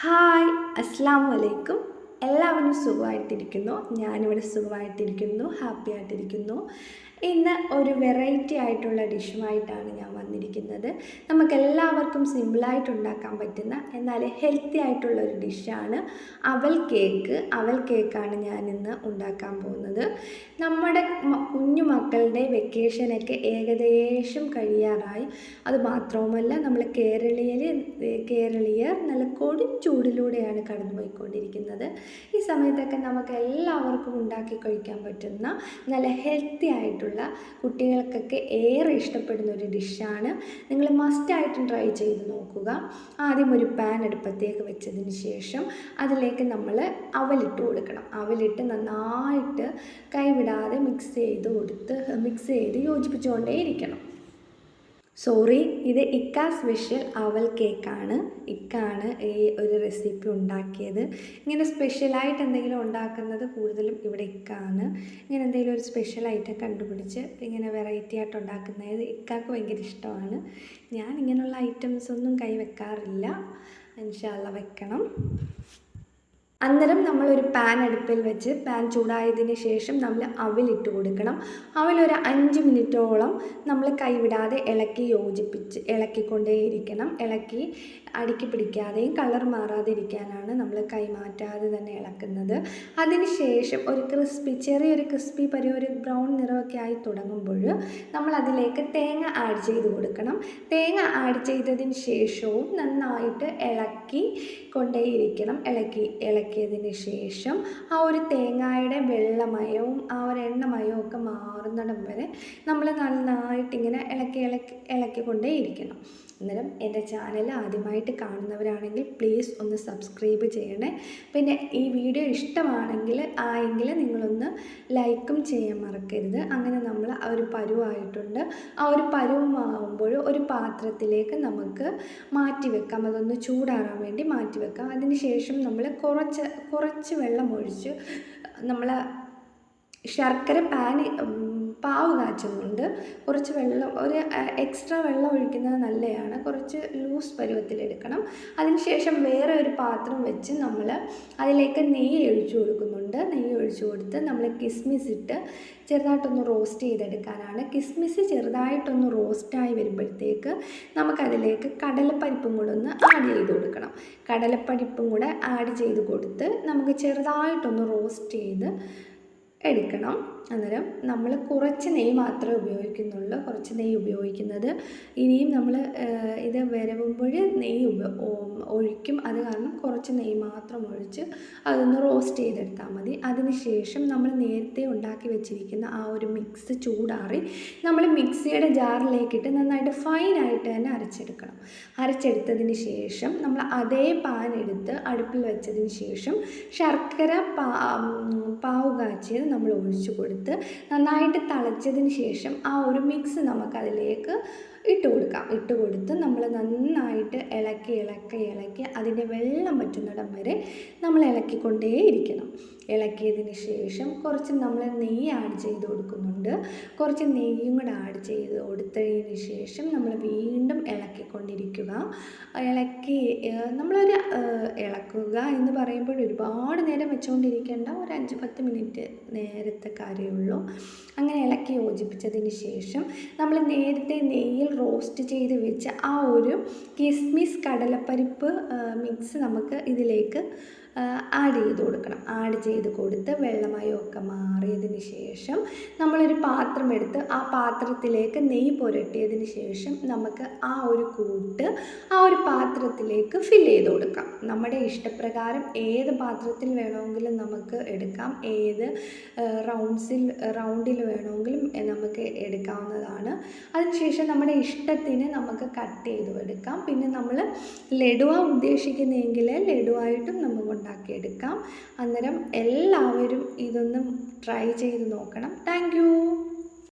Hi, അസ്സാം വലൈക്കും. എല്ലാവരും സുഖമായിട്ടിരിക്കുന്നു. ഞാനിവിടെ സുഖമായിട്ടിരിക്കുന്നു, ഹാപ്പി ആയിട്ടിരിക്കുന്നു. ഇന്ന് ഒരു വെറൈറ്റി ആയിട്ടുള്ള ഡിഷുമായിട്ടാണ് ഞാൻ വന്നിരിക്കുന്നത്. നമുക്കെല്ലാവർക്കും സിമ്പിളായിട്ട് ഉണ്ടാക്കാൻ പറ്റുന്ന എന്നാൽ ഹെൽത്തി ആയിട്ടുള്ള ഒരു ഡിഷാണ് അവൽ കേക്ക്. അവൽ കേക്കാണ് ഞാനിന്ന് ഉണ്ടാക്കാൻ പോകുന്നത്. നമ്മുടെ കുഞ്ഞു മക്കളുടെ വെക്കേഷനൊക്കെ ഏകദേശം കഴിയാറായി. അത് മാത്രവുമല്ല, നമ്മൾ കേരളീയർ നല്ല കൊടും ചൂടിലൂടെയാണ് കടന്നു പോയിക്കൊണ്ടിരിക്കുന്നത്. ഈ സമയത്തൊക്കെ നമുക്ക് എല്ലാവർക്കും ഉണ്ടാക്കി കഴിക്കാൻ പറ്റുന്ന നല്ല ഹെൽത്തി ആയിട്ടുള്ള കുട്ടികൾക്കൊക്കെ ഏറെ ഇഷ്ടപ്പെടുന്ന ഒരു ഡിഷാണ്. നിങ്ങൾ മസ്റ്റായിട്ടും ട്രൈ ചെയ്ത് നോക്കുക. ആദ്യം ഒരു പാൻ അടുപ്പത്തേക്ക് വെച്ചതിന് ശേഷം അതിലേക്ക് നമ്മൾ അവലിട്ട് കൊടുക്കണം. അവലിട്ട് നന്നായിട്ട് കൈവിടാതെ മിക്സ് ചെയ്ത് യോജിപ്പിച്ചുകൊണ്ടേ ഇരിക്കണം. ഇത് ഇക്ക സ്പെഷ്യൽ അവൽ കേക്കാണ്. ഇക്കാണ് ഈ ഒരു റെസിപ്പി ഉണ്ടാക്കിയത്. ഇങ്ങനെ സ്പെഷ്യലായിട്ട് എന്തെങ്കിലും ഉണ്ടാക്കുന്നത് കൂടുതലും ഇവിടെ ഇക്കാണ്. ഇങ്ങനെ എന്തെങ്കിലും ഒരു സ്പെഷ്യൽ ഐറ്റം കണ്ടുപിടിച്ച് ഇങ്ങനെ വെറൈറ്റി ആയിട്ട് ഉണ്ടാക്കുന്നത് ഇക്കാക്ക് ഭയങ്കര ഇഷ്ടമാണ്. ഞാൻ ഇങ്ങനെയുള്ള ഐറ്റംസ് ഒന്നും കൈവെക്കാറില്ല. ഇൻഷാ അല്ലാഹ് വെക്കണം. അന്നേരം നമ്മളൊരു പാൻ അടുപ്പിൽ വെച്ച് പാൻ ചൂടായതിന് ശേഷം നമ്മൾ അവലിട്ട് കൊടുക്കണം. അവലൊരു 5 മിനിറ്റോളം നമ്മൾ കൈവിടാതെ ഇളക്കിക്കൊണ്ടേയിരിക്കണം. അടുക്കി പിടിക്കാതെയും കളർ മാറാതെ ഇരിക്കാനാണ് നമ്മൾ കൈ മാറ്റാതെ തന്നെ ഇളക്കുന്നത്. അതിന് ശേഷം ചെറിയൊരു ക്രിസ്പി ഒരു ബ്രൗൺ നിറമൊക്കെ ആയി തുടങ്ങുമ്പോൾ നമ്മൾ അതിലേക്ക് തേങ്ങ ആഡ് ചെയ്ത് കൊടുക്കണം. തേങ്ങ ആഡ് ചെയ്തതിന് ശേഷവും നന്നായിട്ട് ഇളക്കിയതിന് ശേഷം ആ ഒരു തേങ്ങയുടെ വെള്ളമയവും ആ ഒരു എണ്ണമയവും ഒക്കെ മാറുന്നിടം വരെ നമ്മൾ നന്നായിട്ടിങ്ങനെ ഇളക്കിക്കൊണ്ടേയിരിക്കണം. അന്നേരം എൻ്റെ ചാനൽ ആദ്യമായിട്ട് കാണുന്നവരാണെങ്കിൽ പ്ലീസ് ഒന്ന് സബ്സ്ക്രൈബ് ചെയ്യണേ. പിന്നെ ഈ വീഡിയോ ഇഷ്ടമാണെങ്കിൽ നിങ്ങളൊന്ന് ലൈക്കും ചെയ്യാൻ മറക്കരുത്. അങ്ങനെ നമ്മൾ ആ ഒരു പരുവായിട്ടുണ്ട്. ആ ഒരു പരുവമാകുമ്പോൾ ഒരു പാത്രത്തിലേക്ക് നമുക്ക് മാറ്റി വെക്കാം. അതൊന്ന് ചൂടാറാൻ വേണ്ടി മാറ്റി വെക്കാം. അതിന് ശേഷം നമ്മൾ കുറച്ച് വെള്ളം ഒഴിച്ച് നമ്മൾ ശർക്കര പാവ് കാച്ചുന്നുണ്ട്. കുറച്ച് വെള്ളം, ഒരു എക്സ്ട്രാ വെള്ളം ഒഴിക്കുന്നത് നല്ലതാണ്. കുറച്ച് ലൂസ് പരുവത്തിലെടുക്കണം. അതിനുശേഷം വേറെ ഒരു പാത്രം വെച്ച് നമ്മൾ അതിലേക്ക് നെയ്യ് ഒഴിച്ചു കൊടുക്കുന്നുണ്ട്. നെയ്യ് ഒഴിച്ചു കൊടുത്ത് നമ്മൾ കിസ്മിസ് ഇട്ട് ചെറുതായിട്ടൊന്ന് റോസ്റ്റ് ചെയ്തെടുക്കാനാണ്. കിസ്മിസ് ചെറുതായിട്ടൊന്ന് റോസ്റ്റായി വരുമ്പോഴത്തേക്ക് നമുക്കതിലേക്ക് കടലപ്പരിപ്പും കൂടെ ഒന്ന് ആഡ് ചെയ്ത് കൊടുക്കണം. കടലപ്പരിപ്പും കൂടെ ആഡ് ചെയ്ത് കൊടുത്ത് നമുക്ക് ചെറുതായിട്ടൊന്ന് റോസ്റ്റ് ചെയ്ത് എടുക്കണം. അന്നേരം നമ്മൾ കുറച്ച് നെയ്യ് മാത്രമേ ഉപയോഗിക്കുന്നുള്ളൂ. കുറച്ച് നെയ്യ് ഉപയോഗിക്കുന്നത്. ഇനിയും നമ്മൾ ഇത് വരവുമ്പോൾ നെയ്യ് ഒഴിക്കും. അത് കാരണം കുറച്ച് നെയ്യ് മാത്രം ഒഴിച്ച് അതൊന്ന് റോസ്റ്റ് ചെയ്തെടുത്താൽ മതി. അതിന് ശേഷം നമ്മൾ നേരത്തെ ഉണ്ടാക്കി വെച്ചിരിക്കുന്ന ആ ഒരു മിക്സ് ചൂടാറി നമ്മൾ മിക്സിയുടെ ജാറിലേക്കിട്ട് നന്നായിട്ട് ഫൈനായിട്ട് തന്നെ അരച്ചെടുക്കണം. അരച്ചെടുത്തതിന് ശേഷം നമ്മൾ അതേ പാൻ എടുത്ത് അടുപ്പിൽ വെച്ചതിന് ശേഷം ശർക്കര പാവ് കാച്ചിയത് നമ്മൾ ഒഴിച്ചു കൊടുത്ത് നന്നായിട്ട് തിളച്ചതിന് ശേഷം ആ ഒരു മിക്സ് നമുക്കതിലേക്ക് ഇട്ട് കൊടുത്ത് നമ്മൾ നന്നായിട്ട് ഇളക്കി അതിൻ്റെ വെള്ളം വറ്റുന്നിടം വരെ നമ്മൾ ഇളക്കിക്കൊണ്ടേയിരിക്കണം. ഇളക്കിയതിന് ശേഷം കുറച്ച് നമ്മൾ നെയ്യ് ആഡ് ചെയ്ത് കൊടുക്കുന്നുണ്ട്. കുറച്ച് നെയ്യും കൂടെ ആഡ് ചെയ്ത് കൊടുത്തതിന് ശേഷം നമ്മൾ വീണ്ടും ഇളക്കിക്കൊണ്ടിരിക്കുക. ഇളക്കുക എന്ന് പറയുമ്പോൾ ഒരുപാട് നേരം വെച്ചുകൊണ്ടിരിക്കേണ്ട, ഒരു 5-10 മിനിറ്റ് നേരത്തെ കാര്യമുള്ളൂ. അങ്ങനെ ഇളക്കി യോജിപ്പിച്ചതിന് ശേഷം നമ്മൾ നേരത്തെ നെയ്യിൽ റോസ്റ്റ് ചെയ്ത് വെച്ച ആ ഒരു കിസ്മിസ് കടലപ്പരിപ്പ് മിക്സ് നമുക്ക് ഇതിലേക്ക് ആഡ് ചെയ്ത് കൊടുക്കണം. ആഡ് ചെയ്ത് കൊടുത്ത് വെള്ളമയമൊക്കെ മാറിയതിന് ശേഷം നമ്മളൊരു പാത്രം എടുത്ത് ആ പാത്രത്തിലേക്ക് നെയ്യ് പുരട്ടിയതിന് ശേഷം നമുക്ക് ആ ഒരു പാത്രത്തിലേക്ക് ഫില്ല് ചെയ്ത് കൊടുക്കാം. നമ്മുടെ ഇഷ്ടപ്രകാരം ഏത് പാത്രത്തിൽ വേണമെങ്കിലും നമുക്ക് എടുക്കാം. ഏത് റൗണ്ടിൽ വേണമെങ്കിലും നമുക്ക് എടുക്കാവുന്നതാണ്. അതിനുശേഷം നമ്മുടെ ഇഷ്ടത്തിന് നമുക്ക് കട്ട് ചെയ്ത് എടുക്കാം. പിന്നെ നമ്മൾ ലഡുവാണ് ഉദ്ദേശിക്കുന്നതെങ്കിൽ ലഡുവായിട്ടും നമുക്ക് ഉണ്ടാക്കിയെടുക്കാം. അന്നേരം എല്ലാവരും ഇതൊന്ന് ട്രൈ ചെയ്ത് നോക്കണം. Thank you.